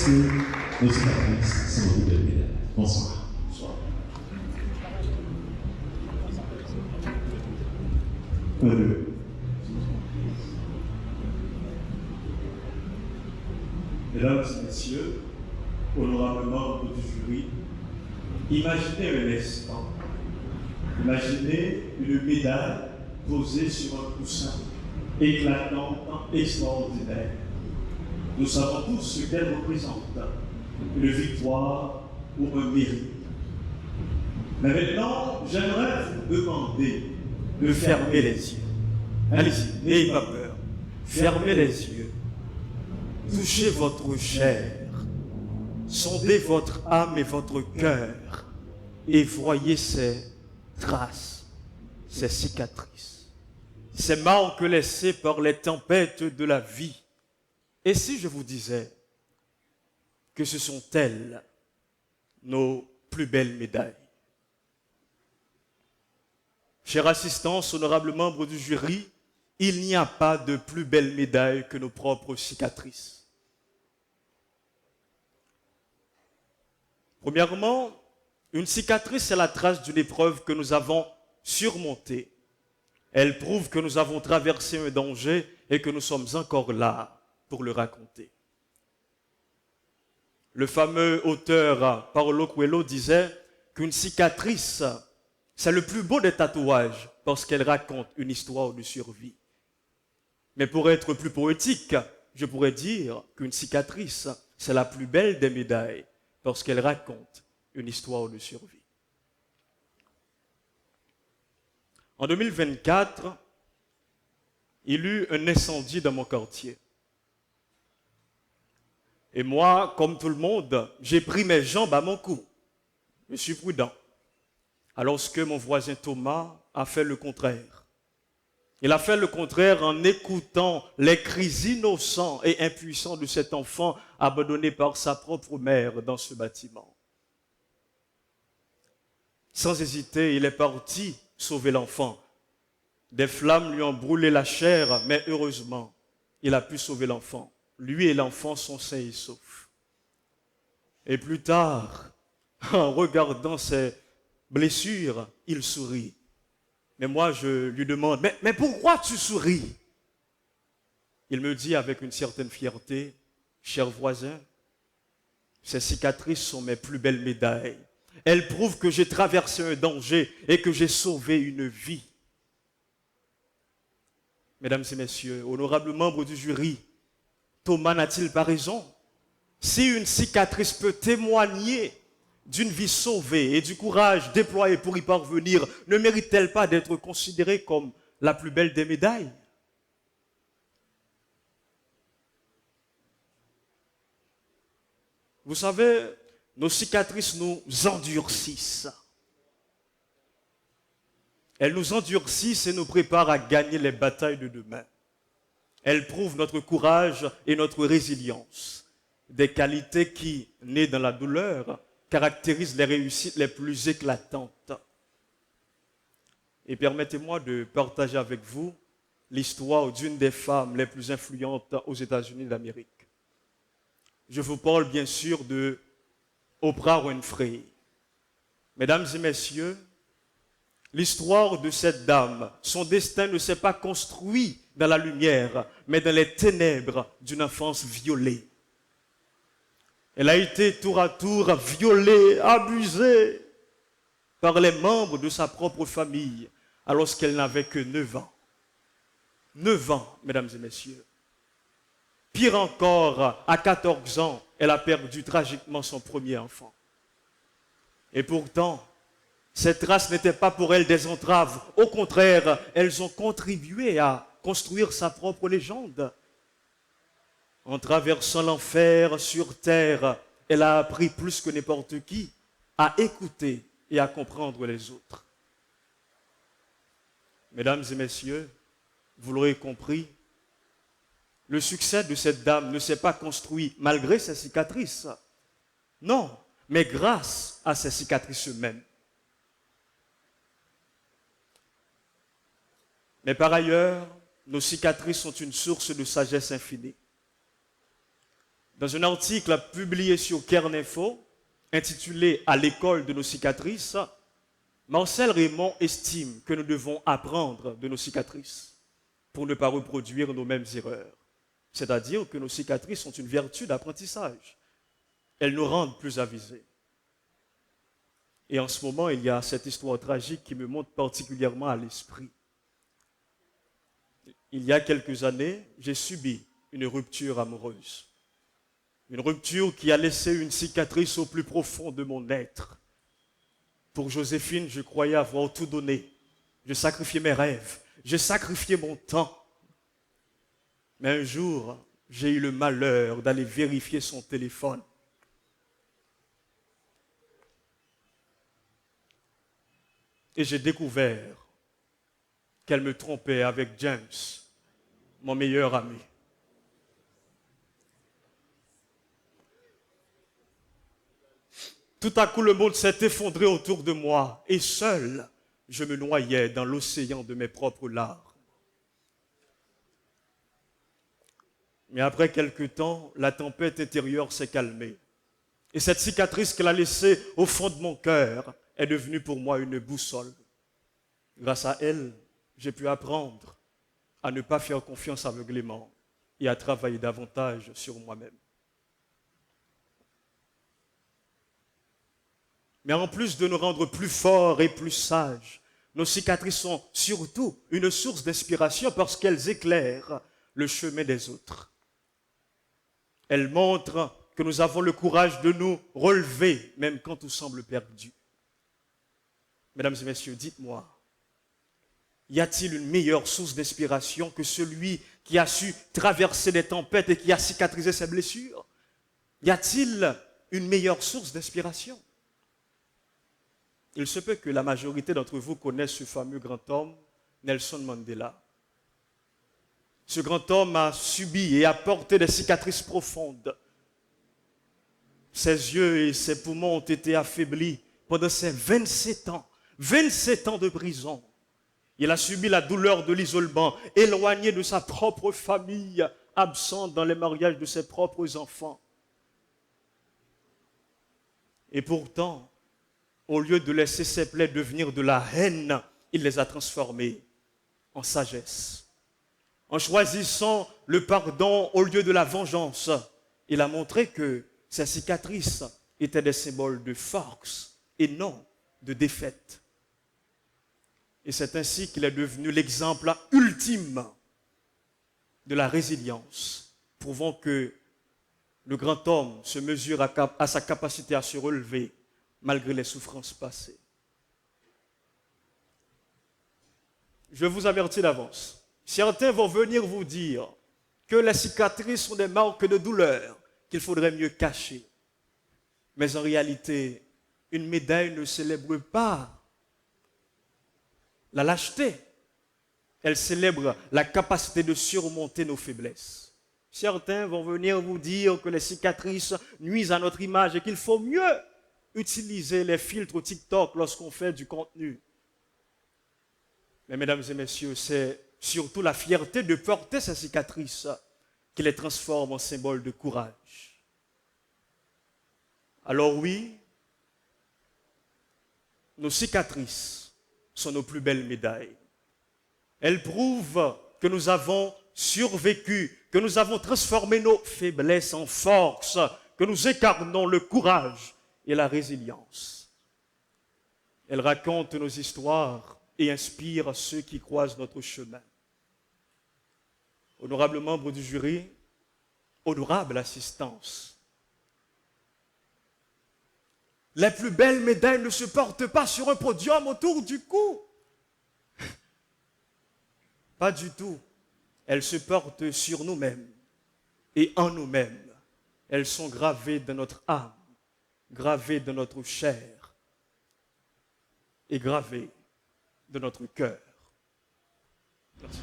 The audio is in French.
Est-ce que nos cicatrices sont de belles médailles? Bonsoir. Bonsoir. Mesdames et messieurs, honorables membres du jury, imaginez un instant, imaginez une médaille posée sur un coussin, éclatante, extraordinaire. Nous savons tous ce qu'elle représente, une victoire ou un mérite. Mais maintenant, j'aimerais vous demander de fermer les yeux. Allez-y, n'ayez pas peur. Fermez les yeux. Touchez votre chair. Sondez votre âme et votre cœur. Et voyez ces traces, ces cicatrices, ces marques laissées par les tempêtes de la vie. Et si je vous disais que ce sont elles nos plus belles médailles? Chère assistance, honorables membres du jury, il n'y a pas de plus belle médaille que nos propres cicatrices. Premièrement, une cicatrice est la trace d'une épreuve que nous avons surmontée. Elle prouve que nous avons traversé un danger et que nous sommes encore là pour le raconter. Le fameux auteur Paulo Coelho disait qu'une cicatrice, c'est le plus beau des tatouages parce qu'elle raconte une histoire de survie. Mais pour être plus poétique, je pourrais dire qu'une cicatrice, c'est la plus belle des médailles parce qu'elle raconte une histoire de survie. En 2024, il y eut un incendie dans mon quartier. Et moi, comme tout le monde, j'ai pris mes jambes à mon cou. Je suis prudent. Alors que mon voisin Thomas a fait le contraire. Il a fait le contraire en écoutant les cris innocents et impuissants de cet enfant abandonné par sa propre mère dans ce bâtiment. Sans hésiter, il est parti sauver l'enfant. Des flammes lui ont brûlé la chair, mais heureusement, il a pu sauver l'enfant. Lui et l'enfant sont sains et saufs. Et plus tard, en regardant ses blessures, il sourit. Mais moi, je lui demande, mais pourquoi tu souris? Il me dit avec une certaine fierté, cher voisin, ces cicatrices sont mes plus belles médailles. Elles prouvent que j'ai traversé un danger et que j'ai sauvé une vie. Mesdames et messieurs, honorables membres du jury, Thomas n'a-t-il pas raison? Si une cicatrice peut témoigner d'une vie sauvée et du courage déployé pour y parvenir, ne mérite-t-elle pas d'être considérée comme la plus belle des médailles? Vous savez, nos cicatrices nous endurcissent. Elles nous endurcissent et nous préparent à gagner les batailles de demain. Elles prouvent notre courage et notre résilience, des qualités qui, nées dans la douleur, caractérisent les réussites les plus éclatantes. Et permettez-moi de partager avec vous l'histoire d'une des femmes les plus influentes aux États-Unis d'Amérique. Je vous parle bien sûr de Oprah Winfrey. Mesdames et messieurs, l'histoire de cette dame, son destin ne s'est pas construit dans la lumière, mais dans les ténèbres d'une enfance violée. Elle a été tour à tour violée, abusée par les membres de sa propre famille, alors qu'elle n'avait que 9 ans. 9 ans, mesdames et messieurs. Pire encore, à 14 ans, elle a perdu tragiquement son premier enfant. Et pourtant, ces traces n'étaient pas pour elle des entraves. Au contraire, elles ont contribué à construire sa propre légende. En traversant l'enfer sur terre, elle a appris plus que n'importe qui à écouter et à comprendre les autres. Mesdames et messieurs, vous l'aurez compris, le succès de cette dame ne s'est pas construit malgré ses cicatrices. Non, mais grâce à ses cicatrices eux-mêmes. Mais par ailleurs, nos cicatrices sont une source de sagesse infinie. Dans un article publié sur Kern Info, intitulé À l'école de nos cicatrices, Marcel Raymond estime que nous devons apprendre de nos cicatrices pour ne pas reproduire nos mêmes erreurs. C'est-à-dire que nos cicatrices sont une vertu d'apprentissage. Elles nous rendent plus avisés. Et en ce moment, il y a cette histoire tragique qui me monte particulièrement à l'esprit. Il y a quelques années, j'ai subi une rupture amoureuse. Une rupture qui a laissé une cicatrice au plus profond de mon être. Pour Joséphine, je croyais avoir tout donné. Je sacrifiais mes rêves, je sacrifiais mon temps. Mais un jour, j'ai eu le malheur d'aller vérifier son téléphone. Et j'ai découvert qu'elle me trompait avec James, mon meilleur ami. Tout à coup, le monde s'est effondré autour de moi et seul, je me noyais dans l'océan de mes propres larmes. Mais après quelque temps, la tempête intérieure s'est calmée. Et cette cicatrice qu'elle a laissée au fond de mon cœur est devenue pour moi une boussole. Grâce à elle, j'ai pu apprendre à ne pas faire confiance aveuglément et à travailler davantage sur moi-même. Mais en plus de nous rendre plus forts et plus sages, nos cicatrices sont surtout une source d'inspiration parce qu'elles éclairent le chemin des autres. Elles montrent que nous avons le courage de nous relever, même quand tout semble perdu. Mesdames et messieurs, dites-moi, y a-t-il une meilleure source d'inspiration que celui qui a su traverser des tempêtes et qui a cicatrisé ses blessures? Y a-t-il une meilleure source d'inspiration? Il se peut que la majorité d'entre vous connaissent ce fameux grand homme, Nelson Mandela. Ce grand homme a subi et a porté des cicatrices profondes. Ses yeux et ses poumons ont été affaiblis pendant ces 27 ans. 27 ans de prison. Il a subi la douleur de l'isolement, éloigné de sa propre famille, absent dans les mariages de ses propres enfants. Et pourtant, au lieu de laisser ses plaies devenir de la haine, il les a transformées en sagesse. En choisissant le pardon au lieu de la vengeance, il a montré que ses cicatrices étaient des symboles de force et non de défaite. Et c'est ainsi qu'il est devenu l'exemple ultime de la résilience, prouvant que le grand homme se mesure à sa capacité à se relever malgré les souffrances passées. Je vous avertis d'avance. Certains vont venir vous dire que les cicatrices sont des marques de douleur qu'il faudrait mieux cacher. Mais en réalité, une médaille ne célèbre pas la lâcheté. Elle célèbre la capacité de surmonter nos faiblesses. Certains vont venir vous dire que les cicatrices nuisent à notre image et qu'il faut mieux utiliser les filtres TikTok lorsqu'on fait du contenu. Mais mesdames et messieurs, c'est surtout la fierté de porter ces cicatrices qui les transforme en symbole de courage. Alors oui, nos cicatrices sont nos plus belles médailles. Elles prouvent que nous avons survécu, que nous avons transformé nos faiblesses en force, que nous incarnons le courage et la résilience. Elles racontent nos histoires et inspirent ceux qui croisent notre chemin. Honorables membres du jury, honorable assistance, les plus belles médailles ne se portent pas sur un podium autour du cou. Pas du tout. Elles se portent sur nous-mêmes et en nous-mêmes. Elles sont gravées dans notre âme, gravées dans notre chair et gravées dans notre cœur. Merci.